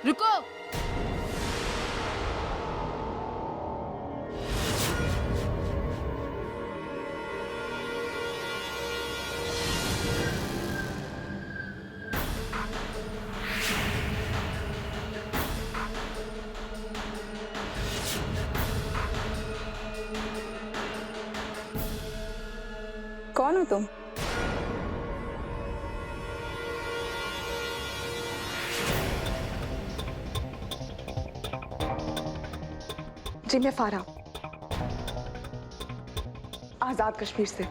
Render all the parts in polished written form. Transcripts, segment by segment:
रुको। कौन हो तुम? जी मैं फारा, आजाद कश्मीर से।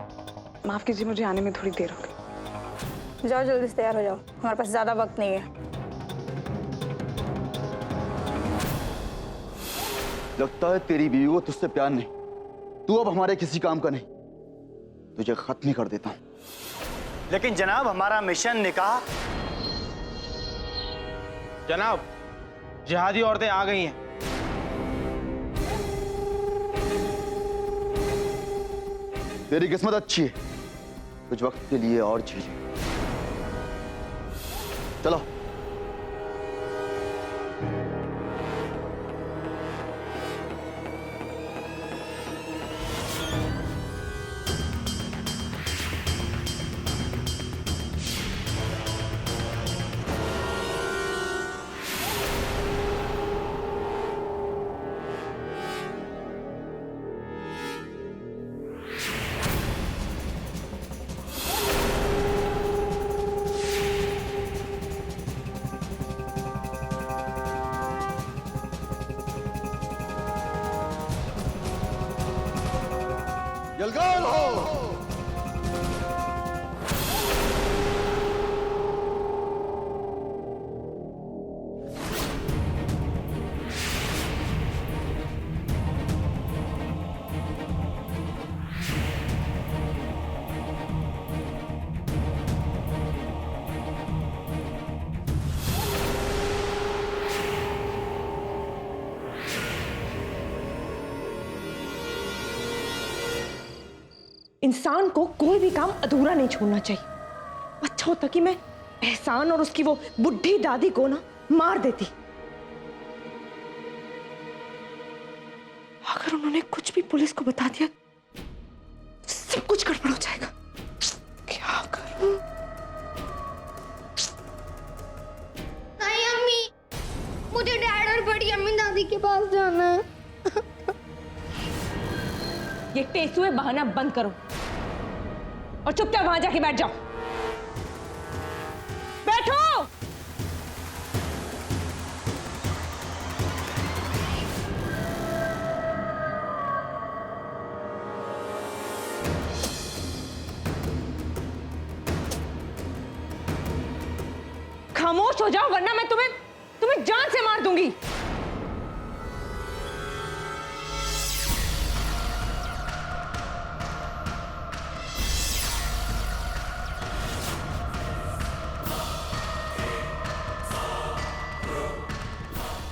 माफ कीजिए, मुझे आने में थोड़ी देर हो गई। जाओ जल्दी से तैयार हो जाओ, हमारे पास ज्यादा वक्त नहीं है। लगता है तेरी बीवी को तुझसे प्यार नहीं। तू अब हमारे किसी काम का नहीं। तुझे खत्म ही कर देता हूं। लेकिन जनाब, हमारा मिशन निकाह। जनाब, जिहादी औरतें आ गई हैं। तेरी किस्मत अच्छी है, कुछ वक्त के लिए और जी ले। चलो। यलगार हो। इंसान को कोई भी काम अधूरा नहीं छोड़ना चाहिए। अच्छा होता कि मैं एहसान और उसकी वो बुढ़ी दादी को ना मार देती। अगर उन्होंने कुछ भी पुलिस को बता दिया तो सब कुछ गड़बड़ हो जाएगा। क्या करूं? नहीं अम्मी, मुझे डैड और बड़ी अम्मी दादी के पास जाना है। ये टेसुए बहाना बंद करो और चुपचाप वहां जाके बैठ जाओ। बैठो। खामोश हो जाओ वरना मैं तुम्हें जान से मार दूंगी।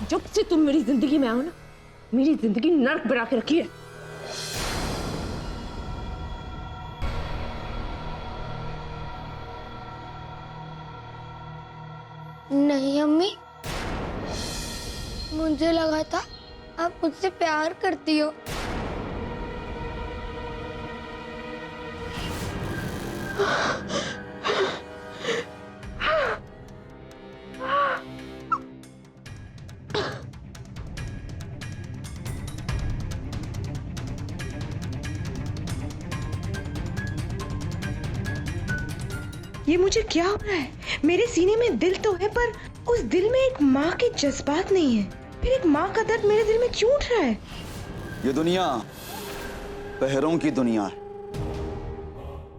जब से तुम मेरी जिंदगी में आओ ना, मेरी जिंदगी नर्क बना के रखी है। नहीं अम्मी, मुझे लगा था आप मुझसे प्यार करती हो। ये मुझे क्या हो रहा है? मेरे सीने में दिल तो है पर उस दिल में एक माँ के जज्बात नहीं है। फिर एक माँ का दर्द मेरे दिल में क्यों उठ रहा है? ये दुनिया पहरों की दुनिया है।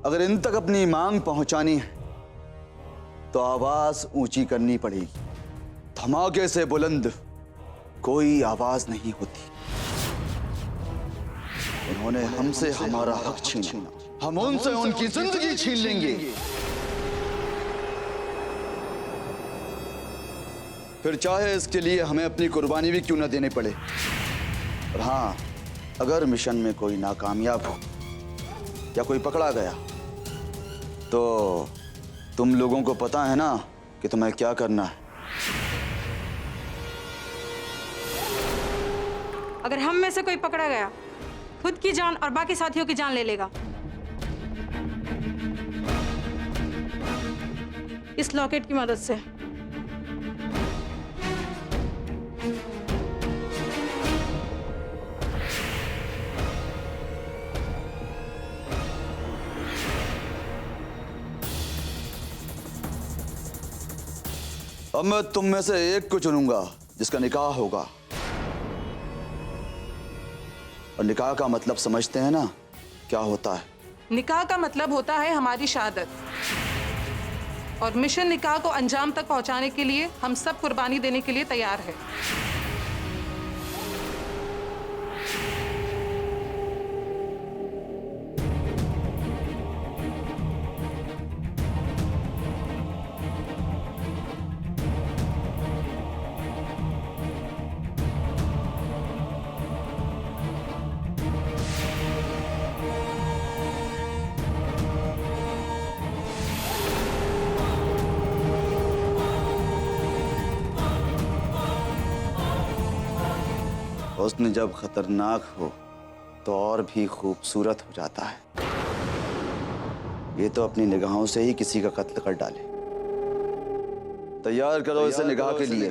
अगर इन तक अपनी मांग पहुंचानी है तो आवाज ऊंची करनी पड़ेगी। धमाके से बुलंद कोई आवाज नहीं होती। उन्होंने हमसे हमारा हक छीना, हम उनसे उनकी जिंदगी छीन लेंगे। फिर चाहे इसके लिए हमें अपनी कुर्बानी भी क्यों न देनी पड़े। और हाँ, अगर मिशन में कोई नाकामयाब हो या कोई पकड़ा गया तो तुम लोगों को पता है ना कि तुम्हें क्या करना है। अगर हम में से कोई पकड़ा गया, खुद की जान और बाकी साथियों की जान ले लेगा। इस लॉकेट की मदद से। अब मैं तुम में से एक को चुनूंगा जिसका निकाह होगा। और निकाह का मतलब समझते हैं ना क्या होता है? निकाह का मतलब होता है हमारी शहादत। और मिशन निकाह को अंजाम तक पहुंचाने के लिए हम सब कुर्बानी देने के लिए तैयार हैं। हुस्न जब खतरनाक हो तो और भी खूबसूरत हो जाता है। ये तो अपनी निगाहों से ही किसी का कत्ल कर डाले। तैयार करो इसे निगाह के लिए।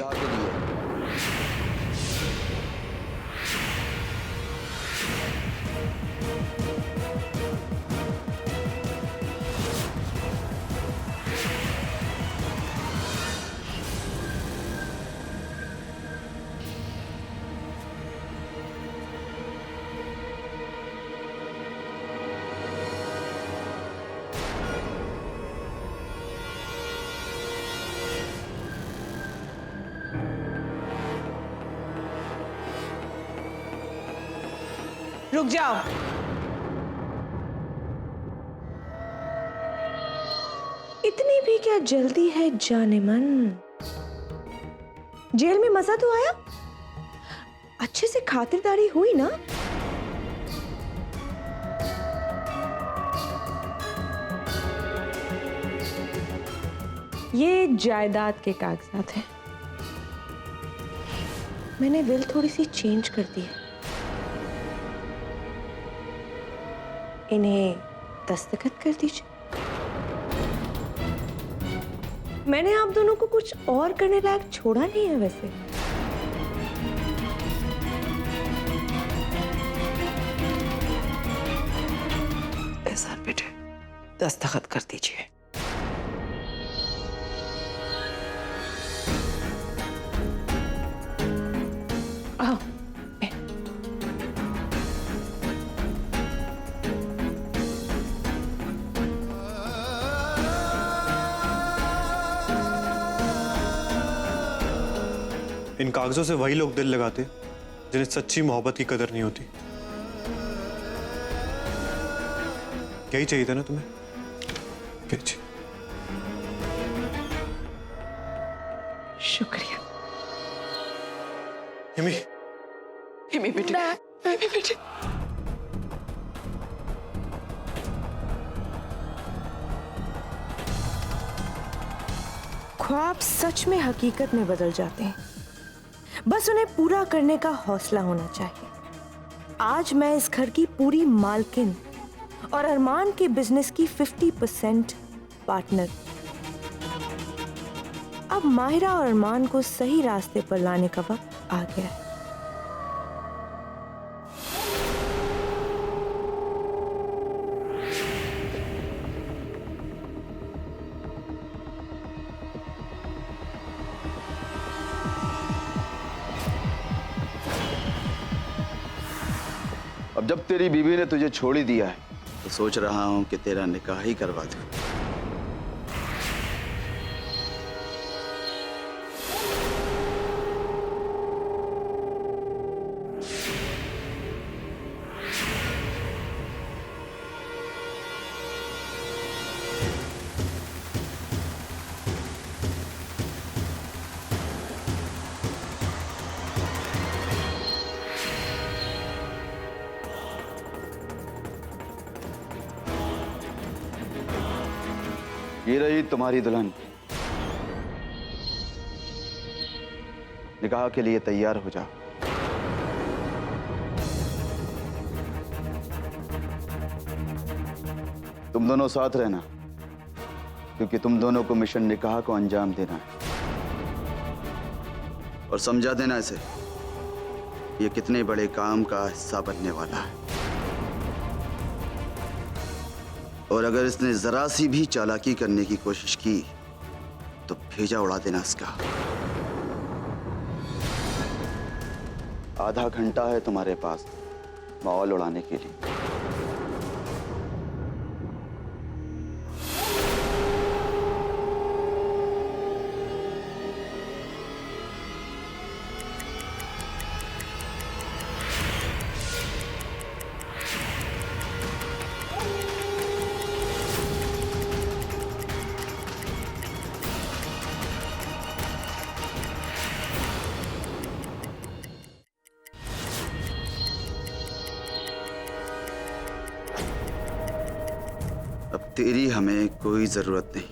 रुक जाओ। इतनी भी क्या जल्दी है जाने मन? जेल में मजा तो आया? अच्छे से खातिरदारी हुई ना? ये जायदाद के कागजात हैं। मैंने विल थोड़ी सी चेंज कर दी है। इन्हें दस्तखत कर दीजिए। मैंने आप दोनों को कुछ और करने लायक छोड़ा नहीं है वैसे। एहसान बेटे, दस्तखत कर दीजिए। इन कागजों से वही लोग दिल लगाते जिन्हें सच्ची मोहब्बत की कदर नहीं होती। यही चाहिए था ना तुम्हें? भेजिए। शुक्रिया। हिमी, हिमी बेटे, हिमी बेटे। ख्वाब सच में हकीकत में बदल जाते हैं, बस उन्हें पूरा करने का हौसला होना चाहिए। आज मैं इस घर की पूरी मालकिन और अरमान के बिजनेस की 50% पार्टनर। अब माहिरा और अरमान को सही रास्ते पर लाने का वक्त आ गया है। अब जब तेरी बीवी ने तुझे छोड़ ही दिया है तो सोच रहा हूं कि तेरा निकाह ही करवा दूं। ये रही तुम्हारी दुल्हन। निकाह के लिए तैयार हो जाओ। तुम दोनों साथ रहना, क्योंकि तुम दोनों को मिशन निकाह को अंजाम देना है। और समझा देना इसे, ये कितने बड़े काम का हिस्सा बनने वाला है। और अगर इसने जरा सी भी चालाकी करने की कोशिश की तो भेजा उड़ा देना इसका। आधा घंटा है तुम्हारे पास माहौल उड़ाने के लिए। अब तेरी हमें कोई जरूरत नहीं।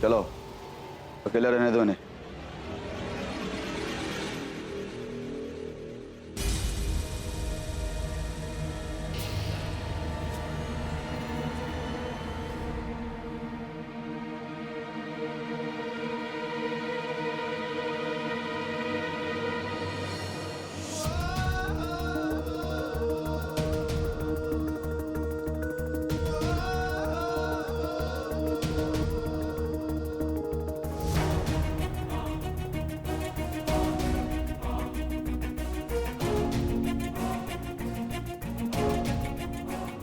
चलो अकेला रहने दो इन्हें।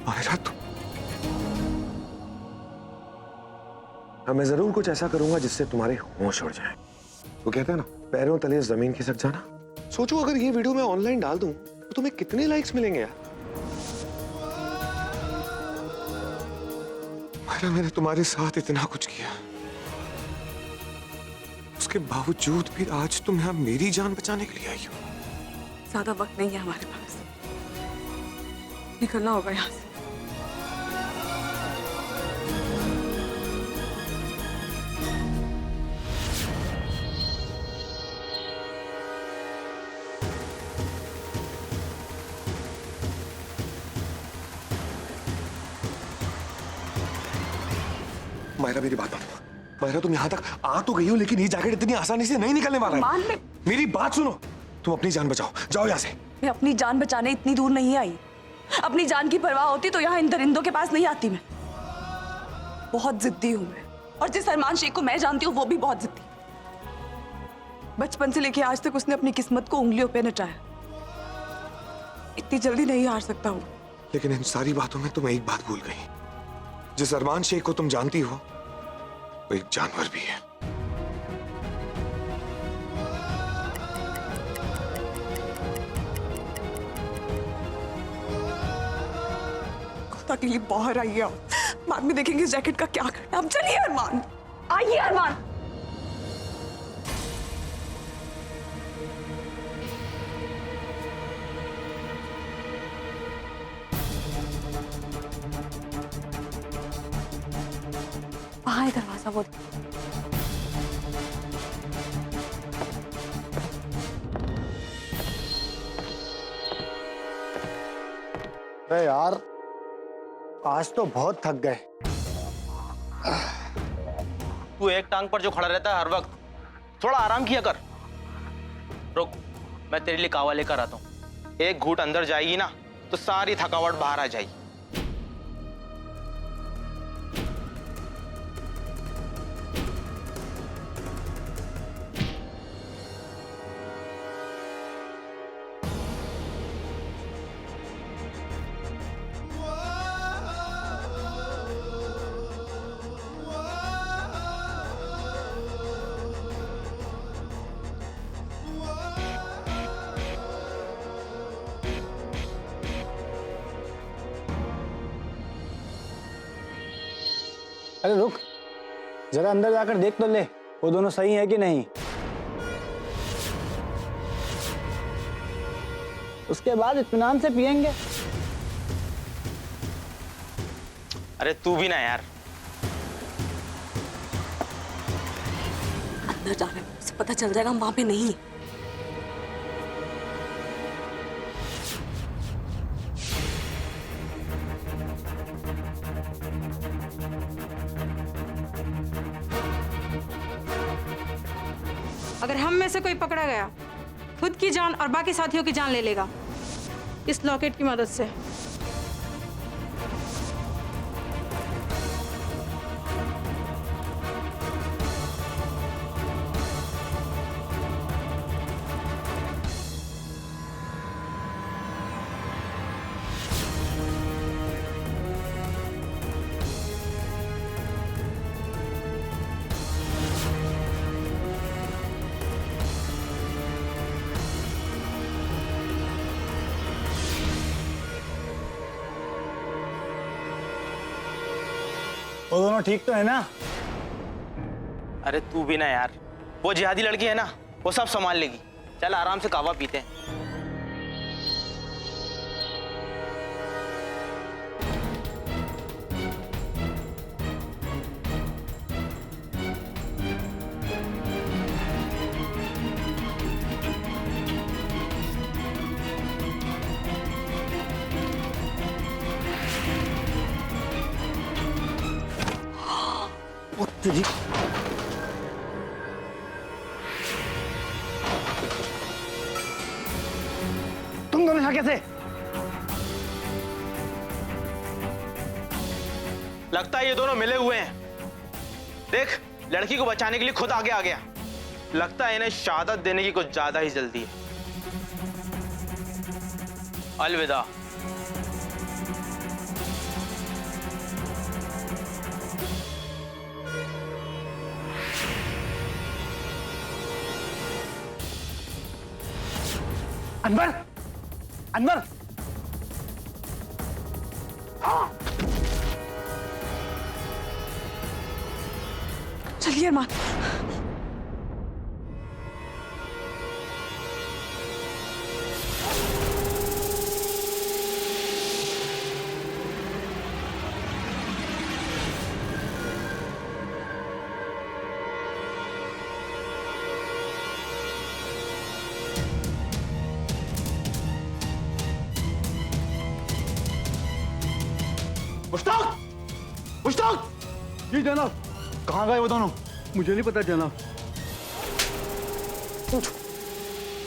मायरा तुम, मैं जरूर कुछ ऐसा करूंगा जिससे तुम्हारे होश उड़ जाए। वो कहते हैं ना, पैरों तले जमीन खिसक जाना। सोचो अगर ये वीडियो मैं ऑनलाइन डाल दूं तो तुम्हें कितने लाइक्स मिलेंगे यार। मायरा मैंने तुम्हारे साथ इतना कुछ किया, उसके बावजूद भी आज तुम यहाँ मेरी जान बचाने के लिए आई हो। ज्यादा वक्त नहीं है हमारे पास, निकलना होगा यहाँ से। मायरा मेरी बात मानो। मायरा तुम यहाँ तक आ तो गई हो, लेकिन ये जैकेट इतनी आसानी से नहीं निकलने वाला है। मेरी बात सुनो, तुम अपनी जान बचाओ, जाओ यहाँ से। मैं अपनी जान बचाने इतनी दूर नहीं आई। अपनी जान की परवाह होती तो यहाँ इन दरिंदों के पास नहीं आती। मैं बहुत जिद्दी हूँ मैं, और जिस अरमान शेख को मैं जानती हूँ वो भी बहुत जिद्दी। बचपन से लेके आज तक उसने अपनी किस्मत को उंगलियों पे नचाया। इतनी जल्दी नहीं हार सकता हूँ। लेकिन इन सारी बातों में तुम एक बात भूल गई। जिस अरमान शेख को तुम जानती हो वो एक जानवर भी है। खुदा के लिए बाहर आइए आप, बाद में देखेंगे इस जैकेट का क्या करना। अब चलिए अरमान, आइए अरमान। वहां है दरवाजा, वो अरे यार आज तो बहुत थक गए। तू एक टांग पर जो खड़ा रहता है हर वक्त, थोड़ा आराम किया कर। रुक, मैं तेरे लिए कावा लेकर आता हूँ। एक घूंट अंदर जाएगी ना तो सारी थकावट बाहर आ जाएगी। अरे रुक, जरा अंदर जाकर देख तो ले वो दोनों सही है कि नहीं। उसके बाद इत्मीनान से पिएंगे। अरे तू भी ना यार। अंदर जाने से पता चल जाएगा हम वहां पे नहीं है। कोई पकड़ा गया खुद की जान और बाकी साथियों की जान ले लेगा इस लॉकेट की मदद से। वो दोनों ठीक तो है ना? अरे तू भी ना यार, वो जिहादी लड़की है ना, वो सब संभाल लेगी। चल आराम से कहवा पीते हैं। तुम दोनों यहाँ कैसे? लगता है ये दोनों मिले हुए हैं। देख, लड़की को बचाने के लिए खुद आगे आ गया। लगता है इन्हें शहादत देने की कुछ ज्यादा ही जल्दी है। अलविदा। अनवर, अनवर, चलिए अरमान। मुश्ताक! मुश्ताक! जी जनाब। कहाँ गए वो दोनों? मुझे नहीं पता जनाब।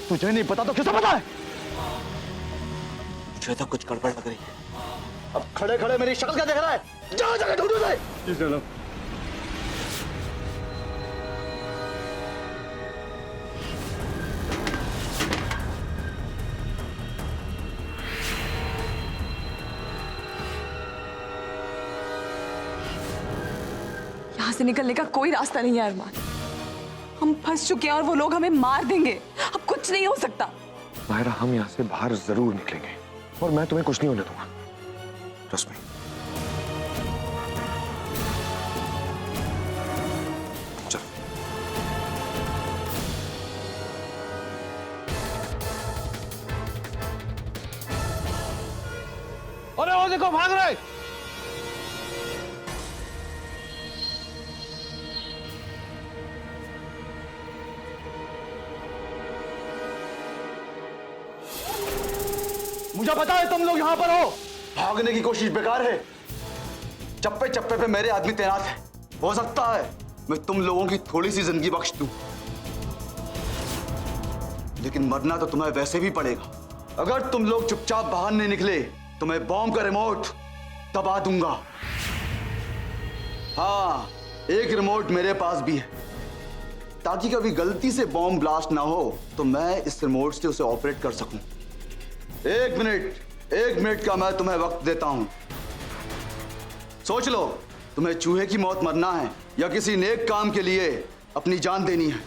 तुझे नहीं पता तो किसे पता है? मुझे तो कुछ गड़बड़ लग रही है। अब खड़े खड़े मेरी शक्ल क्या देख रहा है? जगह जगह ढूंढो उसे। जी जनाब। यहाँ से निकलने का कोई रास्ता नहीं है अरमान। हम फंस चुके हैं और वो लोग हमें मार देंगे। अब कुछ नहीं हो सकता। मायरा, हम यहाँ से बाहर जरूर निकलेंगे और मैं तुम्हें कुछ नहीं होने दूंगा। Trust me. चल। अरे वो देखो भाग रहे। मुझे पता है तुम लोग यहाँ पर हो। भागने की कोशिश बेकार है। चप्पे चप्पे पे मेरे आदमी तैनात है। हो सकता है मैं तुम लोगों की थोड़ी सी जिंदगी बख्श दूं, लेकिन मरना तो तुम्हें वैसे भी पड़ेगा। अगर तुम लोग चुपचाप बाहर नहीं निकले तो मैं बॉम्ब का रिमोट दबा दूंगा। हाँ, एक रिमोट मेरे पास भी है, ताकि कभी गलती से बॉम्ब ब्लास्ट ना हो तो मैं इस रिमोट से उसे ऑपरेट कर सकूं। एक मिनट का मैं तुम्हें वक्त देता हूं। सोच लो, तुम्हें चूहे की मौत मरना है या किसी नेक काम के लिए अपनी जान देनी है।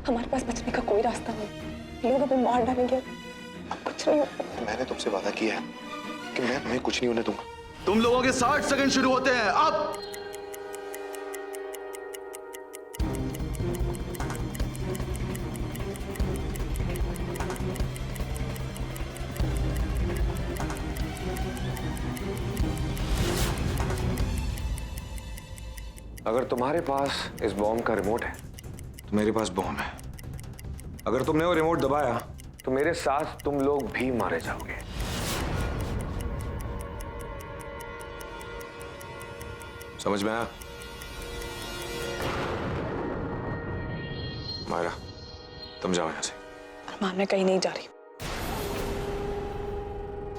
हमारे पास बचने का कोई रास्ता नहीं। लोग हमें मार डालेंगे। अब कुछ नहीं होगा। मैंने तुमसे वादा किया है कि मैं तुम्हें कुछ नहीं होने दूंगा। तुम लोगों के 60 सेकंड शुरू होते हैं अब। अगर तुम्हारे पास इस बॉम्ब का रिमोट है तो मेरे पास बॉम्ब है। अगर तुमने वो रिमोट दबाया तो मेरे साथ तुम लोग भी मारे जाओगे। समझ में आया? मायरा, तुम जाओ यहाँ से। अरमान, मैं कहीं नहीं जा रही।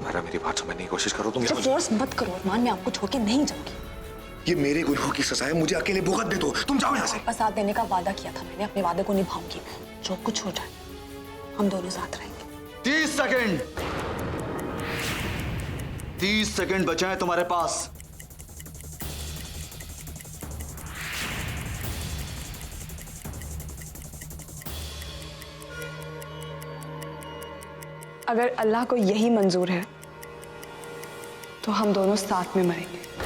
मायरा, मेरी बात समझने की कोशिश करो। तुम फोर्स मत करो अरमान, मैं आपको छोड़ के नहीं जाऊंगी। ये मेरे गुनाहों की सजा है, मुझे अकेले भुगत दे दो। तुम जाओ यहाँ से। बस साथ देने का वादा किया था मैंने, अपने वादे को निभाऊंगी मैं। जो कुछ हो जाए हम दोनों साथ रहेंगे। 30 सेकंड, 30 सेकंड बचे हैं तुम्हारे पास। अगर अल्लाह को यही मंजूर है तो हम दोनों साथ में मरेंगे।